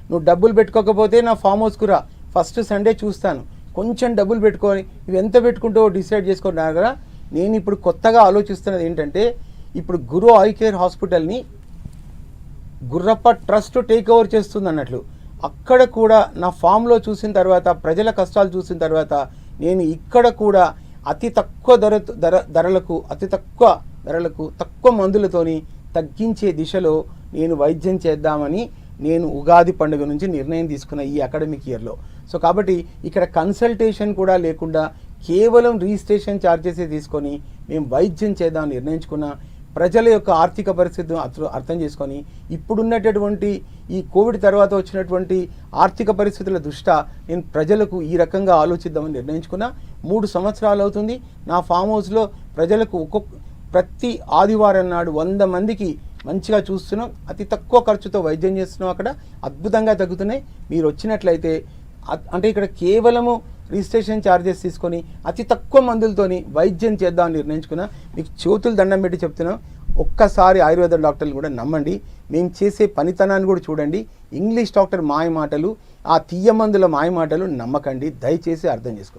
నువ్వు డబ్బులు పెట్టుకోకపోతే నా ఫామ్ హౌస్కు రా, ఫస్ట్ సండే చూస్తాను, కొంచెం డబ్బులు పెట్టుకొని నువ్వు ఎంత పెట్టుకుంటావో డిసైడ్ చేసుకున్నారు కదా. నేను ఇప్పుడు కొత్తగా ఆలోచిస్తున్నది ఏంటంటే, ఇప్పుడు గురు ఐ కేర్ హాస్పిటల్ని గుర్రప్ప ట్రస్ట్ టేక్ ఓవర్ చేస్తుంది అన్నట్లు. అక్కడ కూడా నా ఫామ్లో చూసిన తర్వాత, ప్రజల కష్టాలు చూసిన తర్వాత, నేను ఇక్కడ కూడా అతి తక్కువ ధరలకు తక్కువ మందులతోని తగ్గించే దిశలో నేను వైద్యం చేద్దామని నేను ఉగాది పండుగ నుంచి నిర్ణయం తీసుకున్న ఈ అకాడమిక్ ఇయర్లో. సో కాబట్టి ఇక్కడ కన్సల్టేషన్ కూడా లేకుండా కేవలం రిజిస్ట్రేషన్ ఛార్జెసే తీసుకొని మేము వైద్యం చేద్దామని నిర్ణయించుకున్న. ప్రజల యొక్క ఆర్థిక పరిస్థితిని అర్థం చేసుకొని ఇప్పుడున్నటువంటి ఈ కోవిడ్ తర్వాత వచ్చినటువంటి ఆర్థిక పరిస్థితుల దృష్ట్యా నేను ప్రజలకు ఈ రకంగా ఆలోచిద్దామని నిర్ణయించుకున్నా. 3 సంవత్సరాలు అవుతుంది. నా ఫామ్ హౌస్లో ప్రజలకు ప్రతి ఆదివారం నాడు 100 మందికి మంచిగా చూస్తున్నాం. అతి తక్కువ ఖర్చుతో వైద్యం చేస్తున్నాం. అక్కడ అద్భుతంగా తగ్గుతున్నాయి. మీరు వచ్చినట్లయితే అంటే ఇక్కడ కేవలము రిజిస్ట్రేషన్ ఛార్జెస్ తీసుకొని అతి తక్కువ మందులతోని వైద్యం చేద్దామని నిర్ణయించుకున్నా. మీకు చేతులు దండం పెట్టి చెప్తున్నాం, ఒక్కసారి ఆయుర్వేద డాక్టర్లు కూడా నమ్మండి. మేము చేసే పనితనాన్ని కూడా చూడండి. ఇంగ్లీష్ డాక్టర్ మాయ మాటలు, ఆ తీయ మందుల మాయ మాటలు నమ్మకండి. దయచేసి అర్థం చేసుకోండి.